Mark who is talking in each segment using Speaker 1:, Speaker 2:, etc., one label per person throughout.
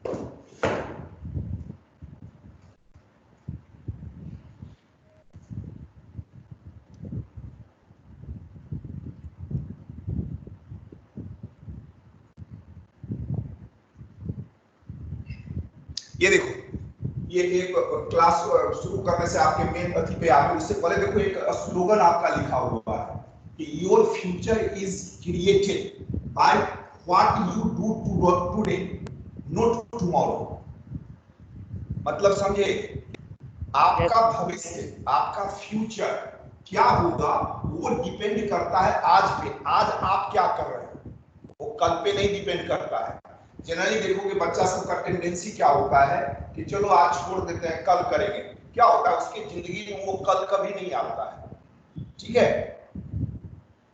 Speaker 1: ये देखो, ये एक क्लास शुरू करने से आपके मेन अथी पे आगे, उससे पहले देखो एक स्लोगन आपका लिखा हुआ है कि your future is created by what you do today not tomorrow. मतलब समझे, आपका भविष्य, आपका फ्यूचर क्या होगा वो डिपेंड करता है आज पे। आज आप क्या कर रहे हो वो कल पे नहीं डिपेंड करता है। जनरली देखोगे बच्चा सबका टेंडेंसी क्या होता है कि चलो आज छोड़ देते हैं कल करेंगे। क्या होता है उसकी जिंदगी में वो कल कभी नहीं आता है। ठीक है,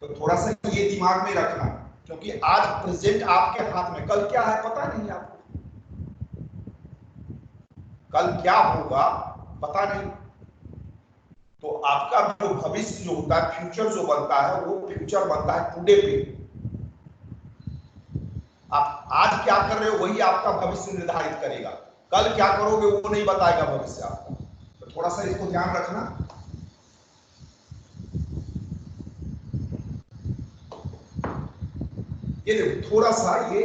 Speaker 1: तो थोड़ा सा ये दिमाग में रखना, क्योंकि आज प्रेजेंट आपके हाथ में, कल क्या है पता नहीं आपको, कल क्या होगा पता नहीं। तो आपका जो भविष्य जो होता है, फ्यूचर जो बनता है, वो फ्यूचर बनता है टुडे पे। आप आज क्या कर रहे हो वही आपका भविष्य निर्धारित करेगा। कल क्या करोगे वो नहीं बताएगा भविष्य आपका। तो थोड़ा सा इसको ध्यान रखना। ये देखो थोड़ा सा ये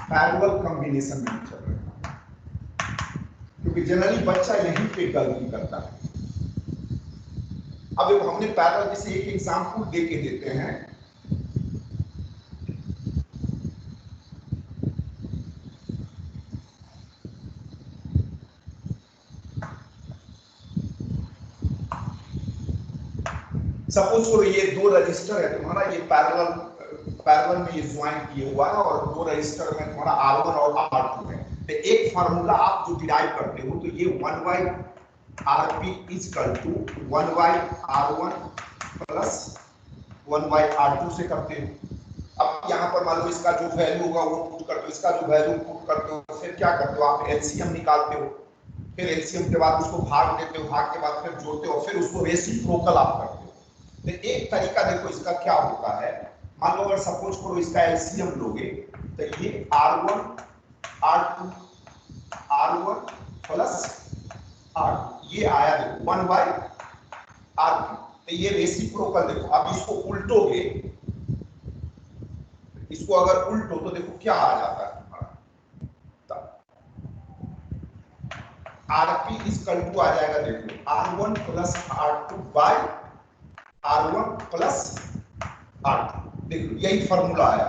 Speaker 1: पैरेलल कॉम्बिनेशन में चल रहा है, क्योंकि जनरली बच्चा यहीं पे गलती करता है। अब हमने पैरेलल जैसे एक एग्जांपल दे के देते हैं। सपोज करो ये दो रजिस्टर है तुम्हारा, ये पैरेलल में ये ज्वाइन किए हुआ है और दो रजिस्टर में तुम्हारा R1 और R2 है। तो एक फार्मूला आप जो डिराइव करते हो, तो ये 1/Rp equal to 1/R1 plus 1/R2 से करते हो। अब यहाँ पर मान लो इसका जो वैल्यू होगा वो पुट करते हो, इसका जो वैल्यू पुट करते हो, फिर क्या करते हो आप एलसीएम निकालते हो। फिर एलसीएम के बाद उसको भाग देते हो, भाग के बाद फिर जोड़ते हो, फिर उसको रेसिप्रोकल आप करते हो। तो एक तरीका देखो इसका क्या होता है, मान लो अगर सपोज करो इसका एलसीएम लोगे तो ये R1 R2 R1 plus R2 ये आया देखो 1/R2। तो ये रेसिप्रोकल देखो। अब इसको उल्टोगे, इसको अगर उल्टो तो देखो क्या आ जाता है तुम्हारा, Rp इक्वल टू आ जाएगा देखो R1 plus R2 bye R1 plus R2। देखो यही फॉर्मूला आया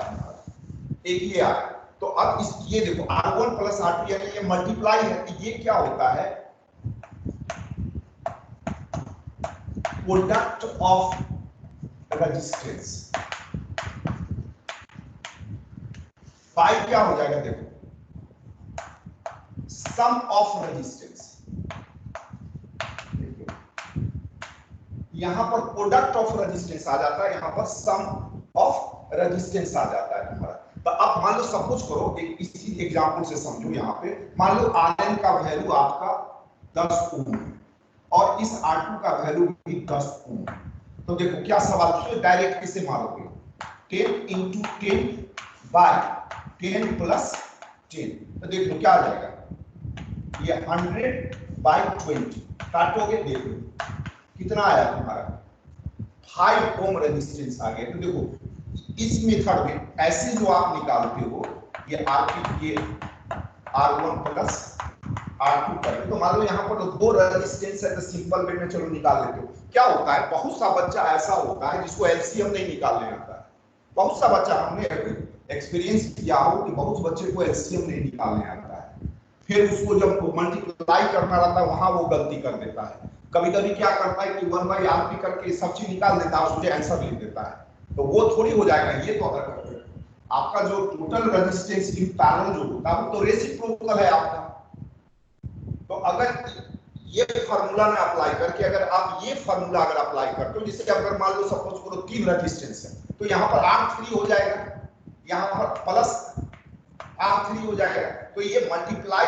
Speaker 1: एक ये आया। तो अब इस ये देखो R1 प्लस R2 यानी ये मल्टीप्लाई है। तो ये क्या होता है, प्रोडक्ट ऑफ रेजिस्टेंस बाय क्या हो जाएगा देखो सम ऑफ रेजिस्टेंस। यहां पर प्रोडक्ट ऑफ रेजिस्टेंस आ जाता है, यहां पर सम ऑफ रेजिस्टेंस आ जाता है तुम्हारा। तो अब मान लो सपोज करो इसी एग्जांपल से समझो। यहाँ पे मान लो Rn का वैल्यू आपका 10 ओम है और इस R2 का वैल्यू भी 10 ओम है। तो देखो क्या सवाल है, डायरेक्ट किसे मारोगे, 10 इंटू 10 बाय 10 प्लस 10। तो देखो क्या आ जाएगा, ये 100/20 काटोगे, देखो कितना आया तुम्हारा 5 ओम रेजिस्टेंस आ गया। तो देखो इस मेथड में ऐसे जो आप निकालते हो, ये Rp ये R1 प्लस R2 करके, तो मान लो यहाँ पर दो रेजिस्टेंस है तो सिंपल वे में चलो निकाल लेते हो। क्या होता है, बहुत सा बच्चा ऐसा होता है जिसको एलसीएम नहीं निकालने आता है। बहुत सा बच्चा, हमने एक्सपीरियंस किया हो कि बहुत बच्चे को एलसीएम नहीं निकालने आता है, फिर उसको जब मल्टीप्लाई करना रहता है वहां वो गलती कर देता है। कभी कभी क्या करता है कि 1/Rp करके सब चीज निकाल देता है, उसके आंसर लिख देता है। तो वो थोड़ी हो जाएगा। ये तो अगर आपका जो टोटल रेजिस्टेंस इन पैरेलल जो होता है वो तो रेसिप्रोकल है आपका। तो अगर ये फार्मूला में अप्लाई करके अगर आप ये फार्मूला अगर अप्लाई करते हो, जिससे अगर मान लो सपोज करो 3 रेजिस्टेंस है तो यहाँ पर R3 हो जाएगा, यहाँ पर प्लस R3 हो जाएगा। तो ये मल्टीप्लाई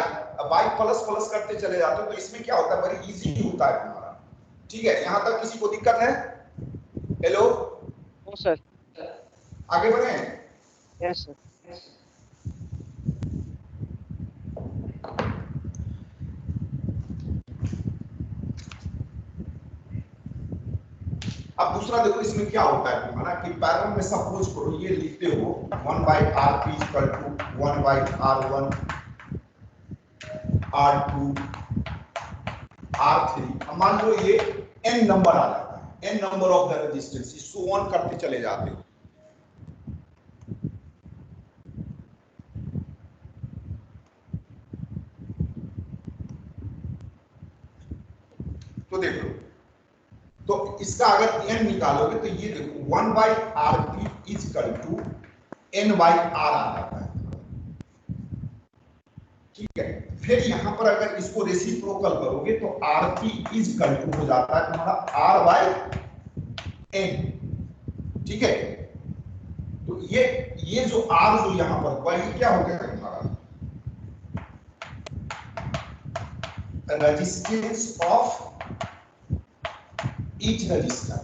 Speaker 1: बाय प्लस प्लस करते चले जाते हो। तो इसमें क्या होता है, बड़ी इजी होता है तुम्हारा। ठीक है, यहाँ तक किसी को दिक्कत है? हेलो
Speaker 2: सर
Speaker 1: आगे बढ़े।
Speaker 2: Yes sir.
Speaker 1: अब दूसरा देखो इसमें क्या होता है तुम्हारा कि पैरल में सपोज करो ये लिखते हो 1/rp equal to 1/r1 r2 r3। अब मान लो ये n नंबर आ जाता है, n number of the resistance, so on करते चले जाते हो। तो देखो, तो इसका अगर n निकालोगे तो ये देखो 1/rp is equal to n/r आ जाता है, ठीक है। फिर यहां पर अगर इसको रेसिप्रोकल करोगे तो rp इज इक्वल टू हो जाता है तुम्हारा r/n, ठीक है। तो ये जो r जो यहां पर हुआ ये क्या हो गया तुम्हारा रेजिस्टेंस ऑफ ईच रजिस्टर।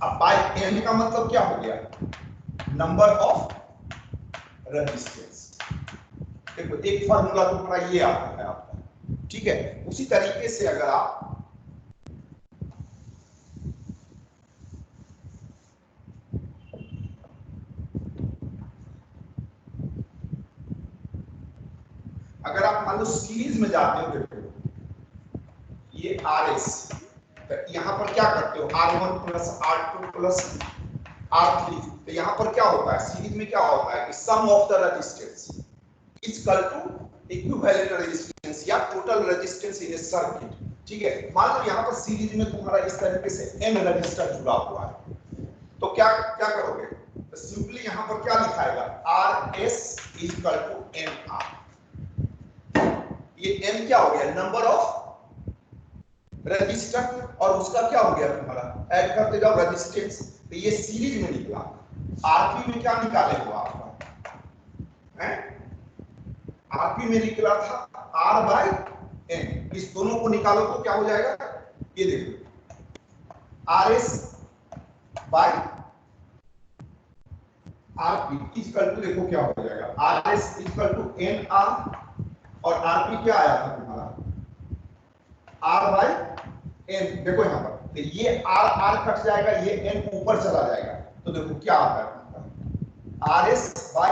Speaker 1: अब बाय n का मतलब क्या हो गया, नंबर ऑफ रेजिस्टेंस। देखो एक फार्मूला तुम्हारा ये आता है आपका, ठीक है। उसी तरीके से अगर आप मान लो सीरीज में जाते हो, देखो ये RS, तो यहां पर क्या करते हो R1 plus R2 plus R3। तो यहां पर क्या होता है सीरीज में, क्या होता है कि sum of the resistance is equal to equivalent resistance या total resistance in a circuit, ठीक है। मान लो यहां पर सीरीज में तुम्हारा इस तरीके से n रजिस्टर जुड़ा हुआ है, तो क्या क्या करोगे, तो सिंपली यहां पर क्या लिखाएगा RS is equal to NR। ये n क्या हो गया, नंबर ऑफ रजिस्टर, और उसका क्या हो गया तुम्हारा, ऐड करते जाओ रेजिस्टेंस। तो ये सीरीज में निकला। आरपी में क्या निकाले हो आपका, हैं आरपी में निकला था R/n, इस दोनों को निकालो तो क्या हो जाएगा, ये देखो RS by RP equal to, देखो क्या हो जाएगा RS इक्वल टू NR, और RP क्या आया था तुम्हारा R/n। देखो यहाँ पर तो ये R कट जाएगा, ये n ऊपर चला जाएगा, तो देखो क्या आता है RS by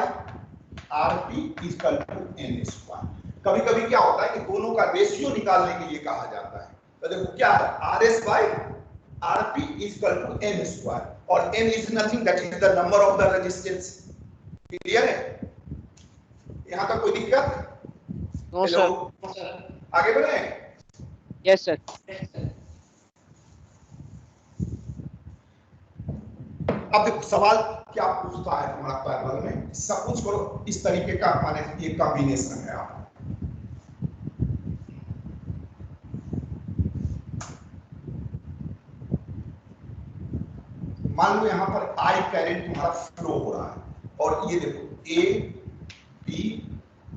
Speaker 1: RP equal to n square. कभी कभी क्या होता है कि दोनों का रेशियो निकालने के लिए कहा जाता है, तो देखो क्या है RS by RP equal to n square, और n is nothing that is the number of the resistance. Clear है, यहाँ तक कोई दिक्कत?
Speaker 2: No sir.
Speaker 1: आगे बढ़े?
Speaker 2: Yes sir.
Speaker 1: अब देखो सवाल क्या पूछता है तुम्हारा पैरेलल में, सपोज करो इस तरीके का माने ये कॉम्बिनेशन है आप, मान लो यहां पर I करंट तुम्हारा फ्लो हो रहा है, और ये देखो A B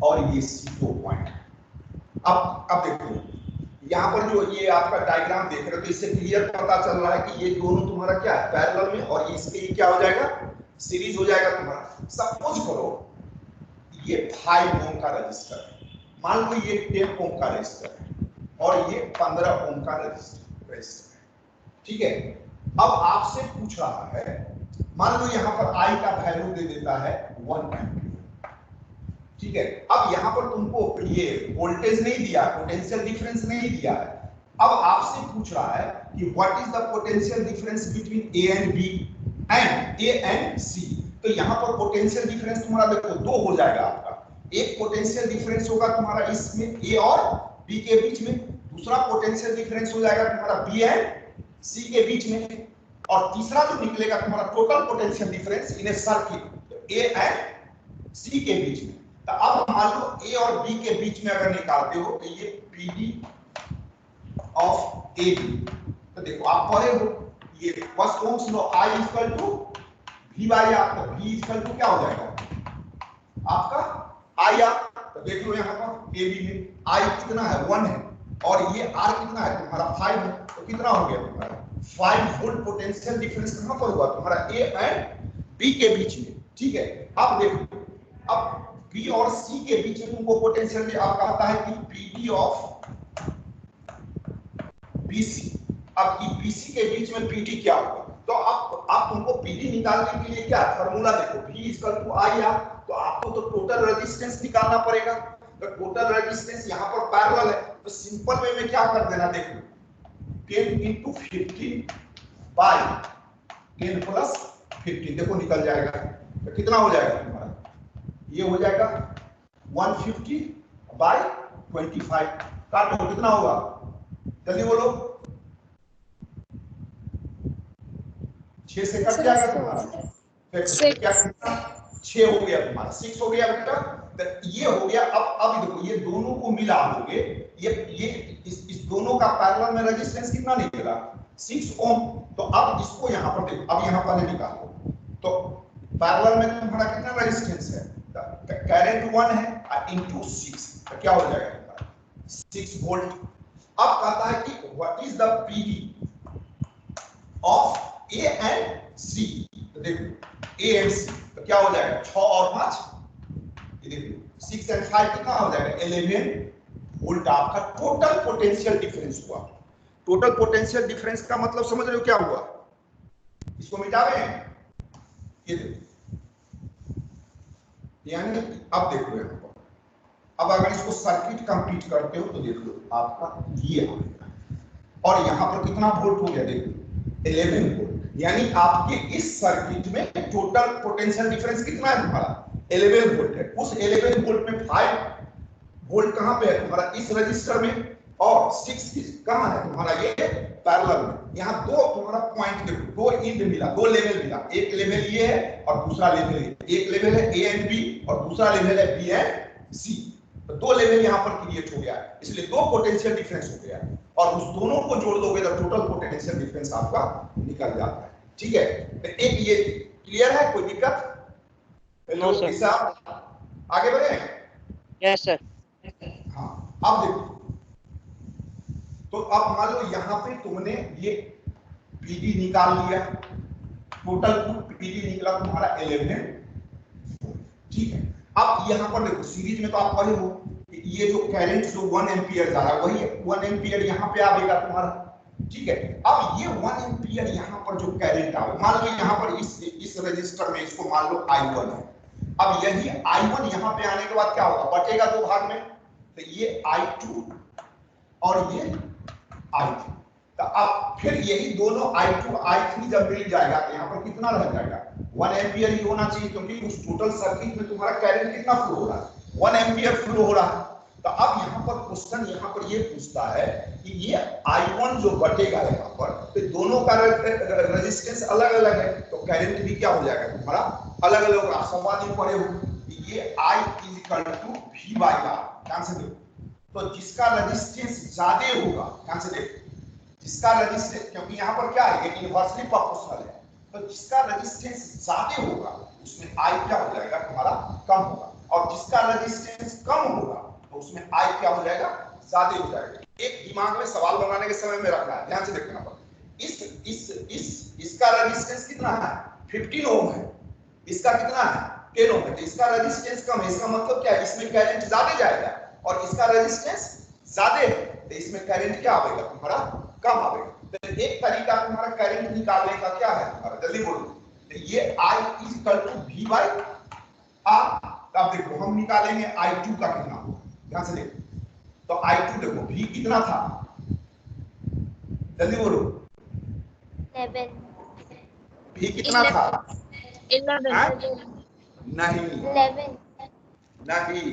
Speaker 1: और ये C दो पॉइंट। अब देखो यहाँ पर जो ये आपका डायग्राम देख रहे हो, तो इससे क्लियर पता चल रहा है कि ये दोनों तुम्हारा क्या है पैरेलल में, और इसके लिए क्या हो जाएगा सीरीज हो जाएगा तुम्हारा। सपोज करो ये 5 ओम का रजिस्टर है, मान लो ये 10 ओम का रजिस्टर है, और ये 15 ओम का रजिस्टर है, ठीक है। अब आपसे पूछ रहा है, मान लो यहाँ पर I का वैल्यू दे देता है 1 एम्पीयर, ठीक है। अब यहाँ पर तुमको ये वोल्टेज नहीं दिया, पोटेंशियल डिफरेंस नहीं दिया है। अब आपसे पूछ रहा है कि what is the potential difference between A and B and A and C। तो यहाँ पर पोटेंशियल डिफरेंस तुम्हारा देखो दो हो जाएगा आपका, एक पोटेंशियल डिफरेंस होगा तुम्हारा इसमें A और B के बीच में, दूसरा पोटेंशियल डिफरेंस हो जाएगा तुम्हारा B एंड C के बीच में, और तीसरा जो निकलेगा तुम्हारा total potential difference in a circuit A and C के बीच में। तो अब मान लो A और B के बीच में अगर निकालते हो तो ये PD ऑफ AB, तो देखो आप पढ़े हो ये first Ohm's law I equal to V by R, तो V इक्वल टू क्या हो जाएगा आपका IR। तो देख लो यहाँ पर AB में I कितना है 1 है, और ये R कितना है तुम्हारा 5 है, तो कितना हो गया तुम्हारा 5 वोल्ट पोटेंशियल डिफरेंस कहां पर हुआ तुम्हारा A एंड बी के बीच में, ठीक है। अब देखो, अब बी और सी के बीच में तुमको पोटेंशियल में आप कहता है कि पीडी ऑफ बीसी। अब बीसी के बीच में पीडी क्या होगा, तो आप तुमको पीडी निकालने के लिए क्या फार्मूला देखो, V equal to I R, तो आपको तो टोटल रेजिस्टेंस निकालना पड़ेगा। तो टोटल रेजिस्टेंस यहाँ पर पैरेलल है, तो सिंपल वे में क्या कर देना, देखो 10 into 15 बाय 10 प्लस 15, देखो निकल जाएगा। तो कितना हो जाएगा तुम्हारा, ये हो जाएगा 150 बाय 25, काटो कितना होगा, जल्दी बोलो। 6 से कट जाएगा तुम्हारा, क्या 6 हो गया तुम्हारा, 6 हो गया बेटा। तो ये हो गया। अब देखो ये दोनों को मिला दोगे, ये इस दोनों का पैरेलल में रेजिस्टेंस कितना निकलेगा, 6 ओम। तो अब इसको यहाँ पर देखो, अब यहाँ पर निकालो, तो पैरेलल में तुम्हारा कितना रेजिस्टेंस है, करंट 1 है इनटू 6, तो क्या हो जाएगा 6 वोल्ट। अब कहता है कि what is the PD of A and C, तो देखो ए एंड सी, तो क्या हो जाएगा 6 और 5, ये देखो 6 एंड 5 कितना हो जाएगा 11 वोल्ट। आपका टोटल पोटेंशियल डिफरेंस हुआ। टोटल पोटेंशियल डिफरेंस का मतलब समझ रहे हो क्या हुआ, इसको मिटा रहे हैं, ये देखो, यानी अब देखो यहाँ पर, अब अगर इसको सर्किट कंप्लीट करते हो तो देख लो आपका ये और यहाँ पर कितना वोल्ट हो गया, देखो 11 वोल्ट। यानी आपके इस सर्किट में टोटल पोटेंशियल डिफरेंस कितना है तुम्हारा 11 वोल्ट है। उस 11 वोल्ट में 5 वोल्ट कहां पे है तुम्हारा, इस रजिस्टर में, और 6 कहां है तुम्हारा, ये पैरेलल में। यहाँ दो तुम्हारा पॉइंट देखो, दो इंड मिला, दो लेवल मिला, एक लेवल ये है और दूसरा लेवल ये, एक लेवल है ए एंड बी और दूसरा लेवल है बी एंड सी। तो दो लेवल यहाँ पर क्रिएट हो गया, इसलिए दो पोटेंशियल डिफरेंस हो गया, और उस दोनों को जोड़ दोगे तो टोटल पोटेंशियल डिफरेंस आपका निकल जाता है। ठीक है, तो एक ये क्लियर है, कोई दिक्कत?
Speaker 2: No sir.
Speaker 1: आगे बढ़े?
Speaker 2: Yes sir.
Speaker 1: हाँ, अब देखो, तो अब मान लो यहाँ पे तुमने ये पीडी निकाल लिया, टोटल पीडी निकला तुम्हारा 11, ठीक है। अब यहाँ पर देखो सीरीज में तो आप पढ़े हो कि ये जो करंट जो 1 एम्पियर जा रहा है वही 1 एम्पियर यहाँ पे आएगा तुम्हारा, ठीक है। अब ये 1 एम्पियर यहाँ पर जो करंट आवे, मान लो यहाँ पर इस रजिस्टर में इसको मान लो I1 है। अब यही I1 यहाँ पे आने के बाद क्या होगा, बटेगा दो भाग में, तो ये I2 और ये I3। तो अब फिर यही दोनों I2 I3 जब मिल जाएगा तो यहाँ पर कितना रह जाएगा, 1 एम्पियर ही होना चाहिए, क्योंकि उस टोटल सर्किट में तुम्हारा करंट कितना फ्लो हो रहा है, 1 एम्पियर फ्लो हो रहा है। तो अब यहाँ पर क्वेश्चन यहाँ पर ये पूछता है कि ये I1 जो बटेगा यहाँ पर, तो दोनों का रेजिस्टेंस अलग अलग है, तो करंट भी क्या हो जाएगा तुम्हारा अलग अलग होगा। संवाद में पढ़े हो ये I = V/R, ध्यान से देखो। तो जिसका रेजिस्टेंस ज्यादा होगा, ध्यान से देखो, जिसका रेजिस्टेंस, क्योंकि यहाँ पर क्या है, ये इनवर्सली प्रोपोर्शनल है, तो जिसका रेजिस्टेंस ज्यादा होगा उसमें I क्या हो जाएगा तुम्हारा कम होगा, और जिसका रेजिस्टेंस कम होगा तो उसमें I क्या हो जाएगा, ज्यादा हो जाएगा। एक दिमाग में सवाल बनाने के समय में रखना है, ध्यान से देखना पर, इसका रेजिस्टेंस कितना है, 15 ओम है, इसका कितना है 10 ओम है, तो इसका रेजिस्टेंस कम है, इसका मतलब क्या है, इसमें करंट ज्यादा जाएगा, और इसका रेजिस्टेंस ज्यादा है तो इसमें करंट क्या आएगा तुम्हारा कम आएगा। तो एक तरीका तुम्हारा करंट निकालने का क्या है तुम्हारा, जल्दी बोलो। तो ये I = V/R। अब देखो हम निकालेंगे I2 का कितना होगा, ध्यान से देखो। तो I2 देखो V कितना था, जल्दी बोलो,
Speaker 3: 11।
Speaker 1: V कितना था,
Speaker 3: 11
Speaker 1: नहीं
Speaker 3: 11
Speaker 1: नहीं,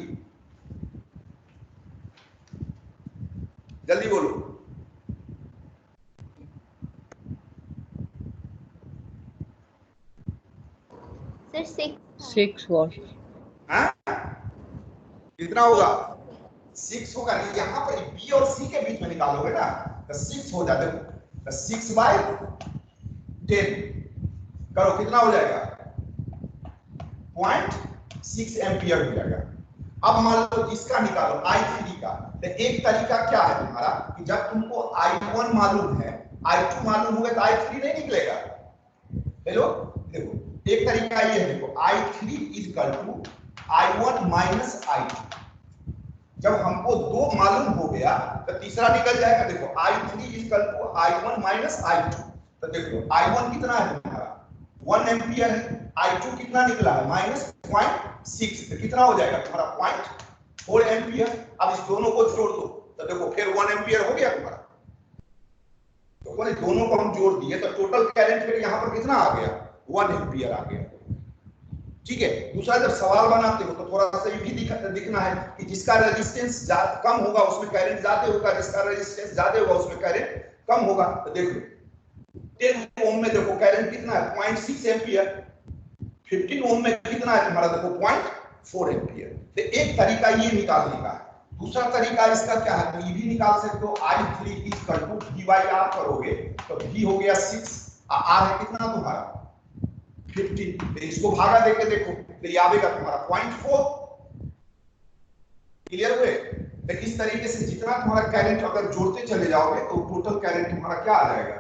Speaker 1: जल्दी बोलो,
Speaker 3: सर
Speaker 2: 6 वॉट।
Speaker 1: हाँ कितना होगा, 6 होगा। यहाँ पर B और C के बीच में निकालोगे ना तो 6 हो जाता है, तो 6/10 करो, कितना हो जाएगा 0.6 एम्पियर हो जाएगा। अब मान लो इसका निकालो I3 का, तो एक तरीका क्या है तुम्हारा कि जब तुमको I1 मालूम है, I2 मालूम होगा तो I3 नहीं निकलेगा। हेलो देखो, एक तरीका ये है, देखो I3 is equal to I1 minus I2। जब हमको दो मालूम हो गया तो तीसरा निकल जाएगा। देखो I3 is equal to I1 minus I2। तो देखो I1 कितना है तुम्हारा 1 एम्पियर है, I2 कितना निकला है -0.6, तो कितना हो जाएगा तुम्हारा 0.4 एम्पियर। अब इस दोनों को जोड़ दो तो देखो फिर 1 एम्पियर हो गया तुम्हारा। तो बोले दोनों को हम जोड़ दिए तो टोटल करंट फिर यहाँ पर कितना आ गया 1 एम्पियर आ गया। ठीक है, दूसरा जब सवाल बनाते हो तो थोड़ा सा ये भी दिखना है कि जिसका रेजिस्टेंस कम होगा उसमें करंट ज्यादा होगा, जिसका रेजिस्टेंस ज्यादा होगा उसमें करंट कम होगा। तो देखो 10 ओम में देखो करंट कितना है 0.6 एम्पियर, 15 ओम में कितना है तुम्हारा देखो 0.4 एम्पियर। तो एक तरीका ये निकालने का है। दूसरा तरीका इसका क्या है, तो ये भी निकाल सकते हो I3 is equal to V/R करोगे तो V हो गया 6, R है कितना तुम्हारा 15, तो इसको भागा देके देखो तो ये आएगा तुम्हारा 0.4। क्लियर हुए? तो इस तरीके से जितना तुम्हारा करंट अगर जोड़ते चले जाओगे तो टोटल करंट तुम्हारा क्या आ जाएगा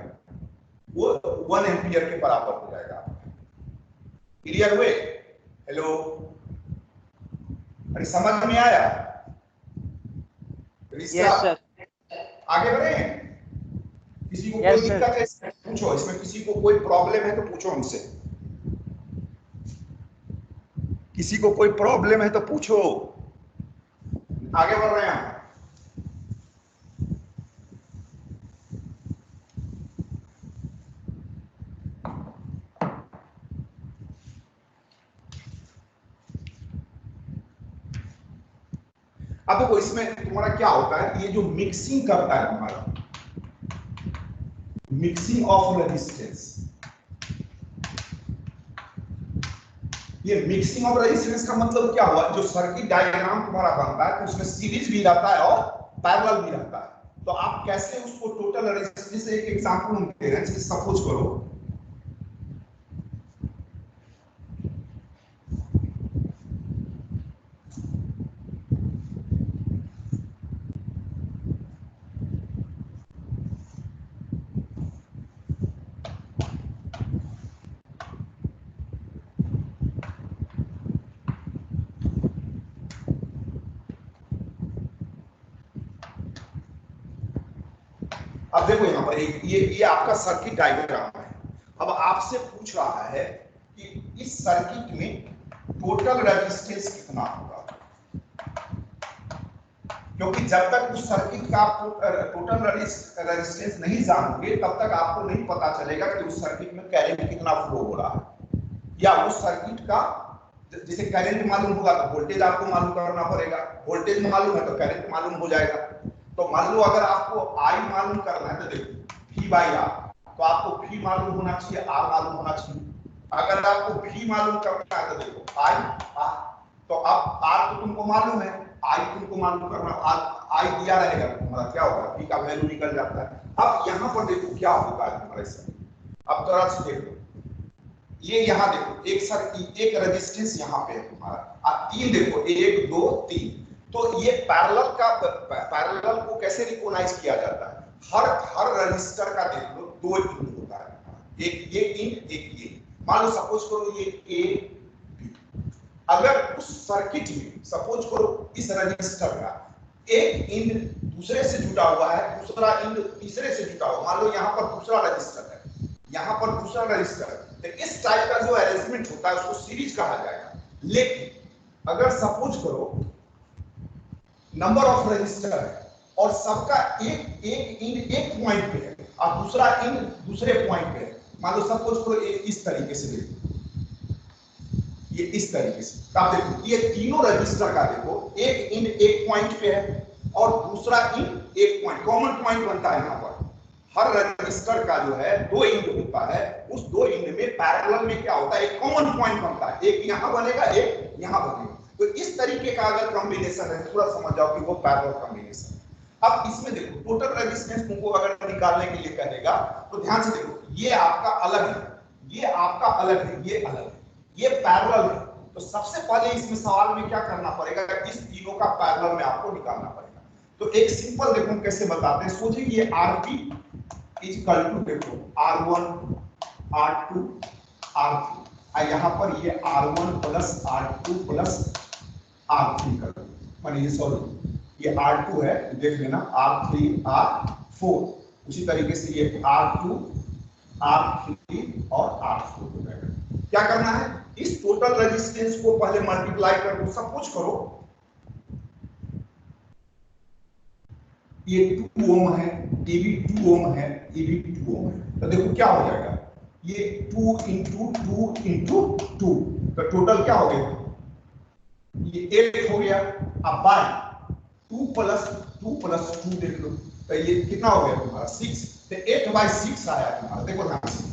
Speaker 1: वो 1 एम्पियर के बराबर हो जाएगा। क्लियर हुए? हेलो, अरे समझ में आया?
Speaker 2: Yes sir.
Speaker 1: आगे बढ़े? किसी को कोई दिक्कत है पूछो, इसमें किसी को कोई प्रॉब्लम है तो पूछो हमसे, किसी को कोई प्रॉब्लम है तो पूछो। आगे बढ़ रहे हैं। अब देखो इसमें तुम्हारा क्या होता है, ये जो मिक्सिंग करता है तुम्हारा मिक्सिंग ऑफ रेजिस्टेंस, ये मिक्सिंग ऑफ रेजिस्टेंस का मतलब क्या हुआ, जो सर्किट डायग्राम तुम्हारा बनता है तो उसमें सीरीज भी रहता है और पैरेलल भी रहता है। तो आप कैसे उसको टोटल रेजिस्टेंस से एक एग्जांपल हम दे रहे हैं, जैसे सपोज करो अब देखो यहाँ पर ये आपका सर्किट डायग्राम है। अब आपसे पूछ रहा है कि इस सर्किट में टोटल रेजिस्टेंस कितना होगा, क्योंकि जब तक उस सर्किट का आप टोटल रेजिस्टेंस नहीं जानोगे तब तक आपको नहीं पता चलेगा कि उस सर्किट में करंट कितना फ्लो हो रहा है, या उस सर्किट का जैसे करंट मालूम होगा तो वोल्टेज आपको मालूम करना पड़ेगा, वोल्टेज मालूम है तो करंट मालूम हो जाएगा। तो मान लो अगर आपको I मालूम करना है तो देखो V/R, तो आपको V मालूम होना चाहिए, R मालूम होना चाहिए। अगर आपको V मालूम करना है तो देखो I R, तो अब R तो तुमको मालूम है, I तुमको मालूम करना, I दिया रहेगा तुम्हारा क्या होगा V का वैल्यू निकल जाता है। अब यहाँ पर देखो क्या होगा तुम्हारे साथ, अब थोड़ा सा देखो ये यहाँ देखो एक सर्किट एक रेजिस्टेंस यहाँ पे है तुम्हारा, अब तीन देखो 1 2 3, तो ये पैरेलल को कैसे रिकॉग्नाइज किया जाता है, हर रजिस्टर का देख लो 2 इंड होता है, एक ये इंड एक ये, मान लो सपोज करो ये A B, अगर उस सर्किट में सपोज करो इस रजिस्टर का एक इंड दूसरे से जुड़ा हुआ है, दूसरा इंड तीसरे से जुड़ा हुआ, मान लो यहाँ पर दूसरा रजिस्टर है, यहाँ पर दूसरा रजिस्टर है, तो इस टाइप का जो अरेंजमेंट होता है उसको सीरीज कहा जाएगा। लेकिन अगर सपोज करो नंबर ऑफ रजिस्टर है और सबका एक इंड एक पॉइंट पे है और दूसरा इंड दूसरे पॉइंट पे है, मान लो सपोज करो इस तरीके से देखो, ये इस तरीके से, आप देखो ये तीनों रजिस्टर का देखो एक इंड एक पॉइंट पे है और दूसरा इंड एक पॉइंट, कॉमन पॉइंट बनता है। यहाँ पर हर रजिस्टर का जो है 2 इंड होता है, उस 2 इंड में पैरेलल में क्या होता है एक कॉमन पॉइंट बनता है, एक यहाँ बनेगा एक यहाँ बनेगा। तो इस तरीके का अगर कॉम्बिनेशन है थोड़ा समझ जाओ कि वो पैरेलल कॉम्बिनेशन है। अब इसमें देखो टोटल रेजिस्टेंस तुमको अगर निकालने के लिए कहेगा तो ध्यान से देखो ये आपका अलग है, ये आपका अलग है, ये अलग है, ये पैरेलल है। तो सबसे पहले इसमें सवाल में क्या करना पड़ेगा, इस तीनों का पैरेलल में आपको निकालना पड़ेगा। तो एक सिंपल देखो कैसे बताते हैं, सोचिए ये RP इज इक्वल टू देखो R1 R2 R3, यहाँ पर ये R1 plus R2 plus R3 कर दो, माने ये सॉरी ये R2 है, देख लेना R3 R4, उसी तरीके से ये R2 R3 और R4 हो जाएगा। क्या करना है, इस टोटल रेजिस्टेंस को पहले मल्टीप्लाई कर दो, सब कुछ करो। ये 2 ओम है, ये भी 2 ओम है, ये भी 2 ओम है, तो देखो क्या हो जाएगा, ये 2 इंटू 2 इंटू 2, तो टोटल क्या हो गया, ये 8 हो गया। अब बाय 2 प्लस 2 देख लो, तो ये कितना हो गया तुम्हारा 6, तो 8/6 आया तुम्हारा, देखो ध्यान से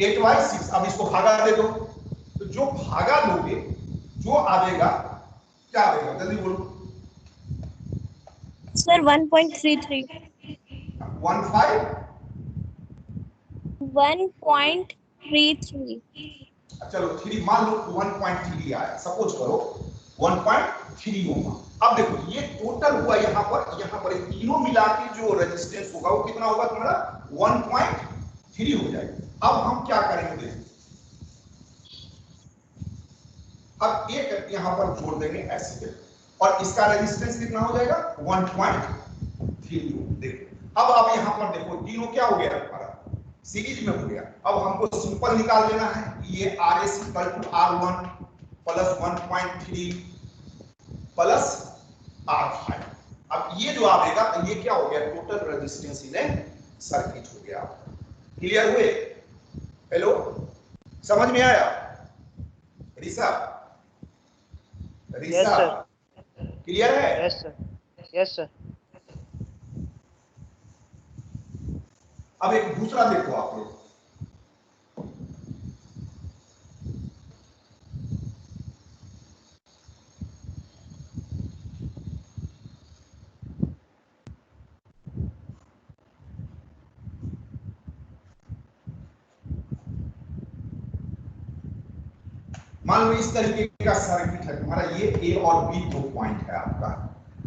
Speaker 1: 8/6। अब इसको भागा दे दो, तो जो भागा दोगे जो आएगा क्या आएगा, जल्दी बोलो
Speaker 3: सर 1.33 1.33
Speaker 1: चलो 3 मान लो 1.3 आया, सपोज करो 1.3 होगा। अब देखो ये टोटल हुआ यहाँ पर तीनों मिला के जो रेजिस्टेंस होगा वो कितना होगा तुम्हारा 1.3 हो जाएगा। अब हम क्या करेंगे देखो, अब एक यहाँ पर जोड़ देंगे ऐसे, और इसका रेजिस्टेंस कितना हो जाएगा 1.3। देखो अब आप यहाँ पर देखो तीनों क्या हो गया हमारा सीरीज में हो गया। अब हमको सिंपल निकाल लेना है, ये RS equal to R1 plus 1.3 plus R5। अब ये जो आएगा तो ये क्या हो गया, टोटल रेजिस्टेंस इन सर्किट हो गया। क्लियर हुए, हेलो समझ में आया ऋषा,
Speaker 2: Yes, sir.
Speaker 1: क्लियर है?
Speaker 2: Yes, sir. Yes, sir.
Speaker 1: अब एक दूसरा देखो आप लोग, मान लो इस तरीके का सर्किट है तुम्हारा, ये A और B 2 पॉइंट है आपका।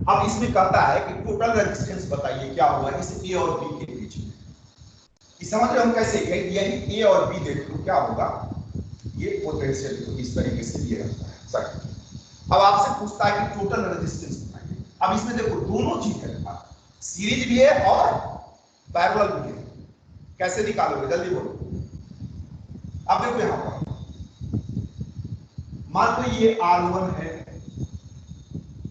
Speaker 1: अब इसमें कहता है कि टोटल रेजिस्टेंस बताइए क्या होगा इस A और B के बीच में। समझ रहे हम कैसे, यही A और B देख लो क्या होगा, ये पोटेंशियल इस तरीके से ये रहता है सर्किट। अब आपसे पूछता है कि टोटल रेजिस्टेंस बताइए। अब इसमें देखो दोनों चीज है, सीरीज भी है और पैरेलल भी है, कैसे निकालोगे जल्दी बोलो। अब देखो यहां पर मान लो ये R1 है,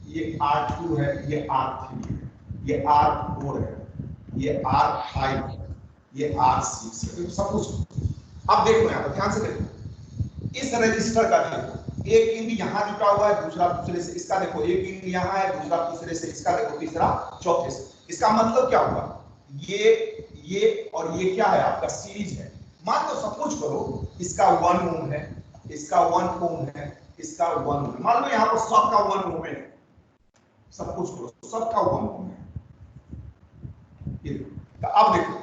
Speaker 1: ये R2 है, ये R3 है, ये R4 है, ये R5 है, ये R6 है, तो सब कुछ। अब देखो यहां पर ध्यान से देखो, इस रजिस्टर का देखो, एक इंड यहां जुटा हुआ है, दूसरा दूसरे से, इसका देखो एक इंड यहां है, दूसरा दूसरे से, इसका देखो तीसरा चौथे से। इसका मतलब क्या हुआ, ये और ये क्या है आपका सीरीज है। मान लो सपोज करो इसका 1 ओम है, इसका 1 ओम है, इसका 1 ओम, मान लो यहाँ पर सबका 1 ओम है, सब कुछ करो सबका 1 ओम है। तो अब देखो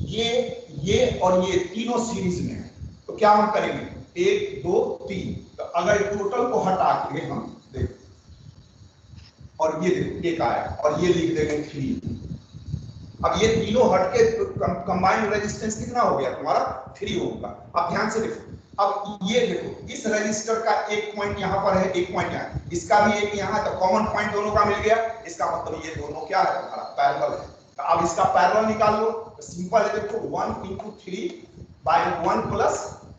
Speaker 1: ये और ये तीनों सीरीज में है, तो क्या हम करेंगे 1 2 3, तो अगर टोटल को हटा के हम देखो, और ये देखो एक आया और ये लिख देंगे 3। अब ये तीनों हटके कंबाइंड रेजिस्टेंस कितना हो गया तुम्हारा 3 होगा। अब ध्यान से देखो, अब ये देखो इस रजिस्टर का एक पॉइंट यहाँ पर है, एक पॉइंट यहाँ, इसका भी एक यहाँ, तो कॉमन पॉइंट दोनों का मिल गया। इसका मतलब ये दोनों क्या है तुम्हारा पैरेलल है। तो अब इसका पैरेलल निकाल लो, तो सिंपल है, देखो 1 × 3/1 +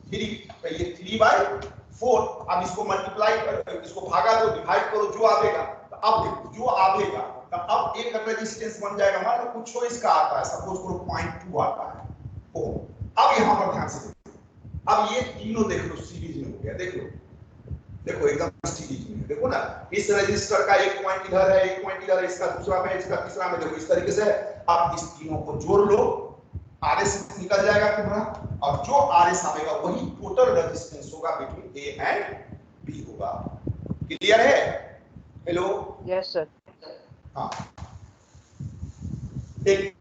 Speaker 1: 3, तो ये 3/4। अब इसको मल्टीप्लाई कर, इसको भागा दो, डिवाइड करो, जो आएगा। तो अब देखो जो आएगा, तो अब एक रेजिस्टेंस बन जाएगा, मान लो कुछ इसका आता है, सपोज करो 0.2 आता है ओम। अब यहां पर ध्यान से देखो, अब ये तीनों देख लो सीरीज में हो गया, देख लो, देखो एकदम सीरीज में, देखो ना, इस रजिस्टर का एक पॉइंट इधर है, एक पॉइंट इधर है, इसका दूसरा में, इसका तीसरा में, देखो इस तरीके से। अब इस तीनों को जोड़ लो, RS निकल जाएगा तुम्हारा, और जो RS आएगा वही टोटल रेजिस्टेंस होगा बिटवीन A एंड B होगा। क्लियर है? Hello,
Speaker 2: Yes, sir.
Speaker 1: हाँ एक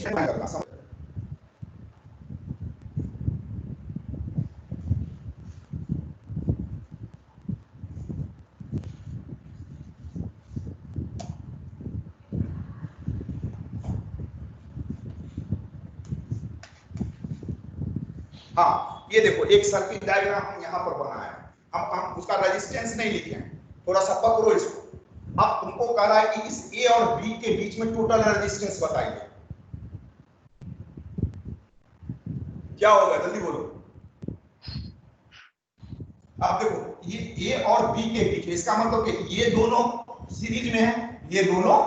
Speaker 1: करना समझ। हाँ ये देखो एक सर्किट डायग्राम हम यहाँ पर बनाया है, हम उसका रेजिस्टेंस नहीं लिखे हैं, थोड़ा सा पकड़ो इसको। अब तुमको कह रहा है कि इस ए और बी के बीच में टोटल रेजिस्टेंस बताइए, क्या होगा जल्दी बोलो। अब देखो ये ए और बी के बीच, इसका मतलब कि ये दोनों सीरीज में है, ये दोनों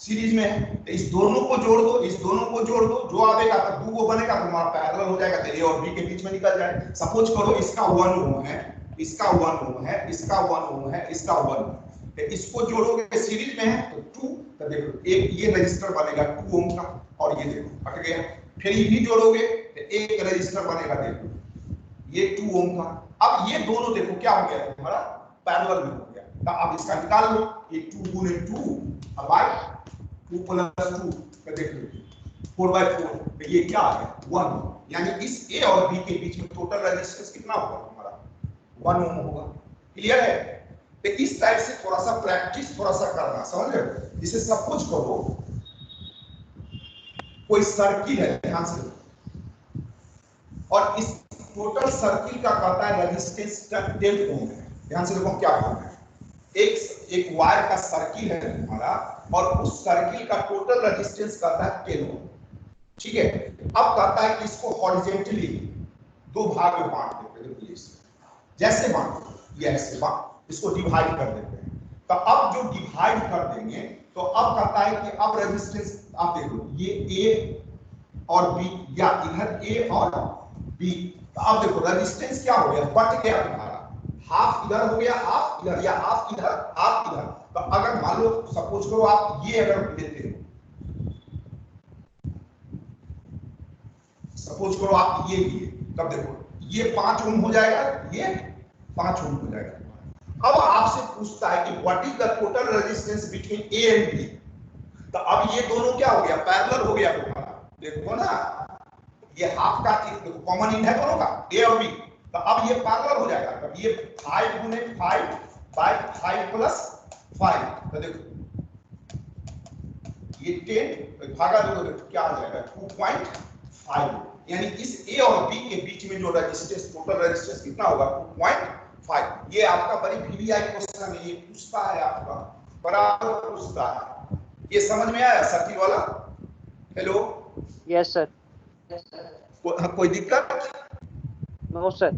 Speaker 1: सीरीज में है, तो इस दोनों को जोड़ दो, इस दोनों को जोड़ दो, जो आएगा तो 2 को बनेगा तो हमारा पैरेलल हो जाएगा, तो ए और बी के बीच में निकल जाए। सपोज करो इसका 1 ओम है, इसका 1 ओम है, इसका 1 ओम है, इसका 1 ओम, तो इसको जोड़ोगे सीरीज में है तो 2, तो देखो एक ये रजिस्टर बनेगा 2 ओम का, और ये देखो हट गया। फिर ये भी जोड़ोगे तो एक रजिस्टर बनेगा, देखो ये 2 ओम का। अब ये दोनों देखो क्या हो गया तुम्हारा पैरेलल में हो गया, तो अब इसका निकाल लो, ये 2 गुने 2 बाय 2 प्लस 2 का देख लो 4/4, तो ये क्या आ गया 1, यानी इस ए और बी के बीच में टोटल रेजिस्टेंस कितना होगा तुम्हारा 1 ओम होगा। क्लियर है? तो इस टाइप से थोड़ा सा प्रैक्टिस थोड़ा सा करना, समझ रहे हो? जिसे सब कुछ करो, कोई सर्किल है ध्यान से, और इस टोटल सर्किल का कहता है रेजिस्टेंस 10 ओम है। ध्यान से देखो क्या करना है, एक वायर का सर्किल है हमारा, और उस सर्किल का टोटल रेजिस्टेंस कहता है 10 ओम, ठीक है। अब कहता है कि इसको हॉरिजॉन्टली 2 भाग में बांट देते हैं, देखो जैसे बांटो ये ऐसे बांट, इसको डिवाइड कर देते हैं। तो अब जो डिवाइड कर देंगे तो अब कहता है कि अब रेजिस्टेंस आप देखो ये ए और बी, या इधर ए और बी, तो अब देखो रेजिस्टेंस क्या हो गया, बट गया तुम्हारा, हाफ इधर हो गया, हाफ इधर, या हाफ इधर हाफ इधर। तो अगर मान लो सपोज करो आप ये अगर लेते हो, सपोज करो आप ये लिए, तब देखो ये 5 ओम हो जाएगा, ये 5 ओम हो जाएगा। अब आपसे पूछता है कि what is the total resistance between A and B, तो अब ये दोनों क्या हो गया पैरेलल हो गया तुम्हारा, देखो ना ये हाफ का देखो कॉमन इन है दोनों का ए और बी, तो अब ये पैरेलल हो जाएगा, तब ये 5 गुने 5 बाय 5 प्लस 5, तो देखो ये 10 भागा दो, देखो क्या आ जाएगा 2.5, यानी इस ए और बी के बीच में जो रेजिस्टेंस टोटल रेजिस्टेंस कितना होगा 2.5। ये आपका बड़ी वीवीआई क्वेश्चन है, ये पूछता है आपका बराबर पूछता है, ये समझ में आया सर्किल वाला? Hello
Speaker 2: yes sir.
Speaker 1: कोई दिक्कत?
Speaker 2: No sir.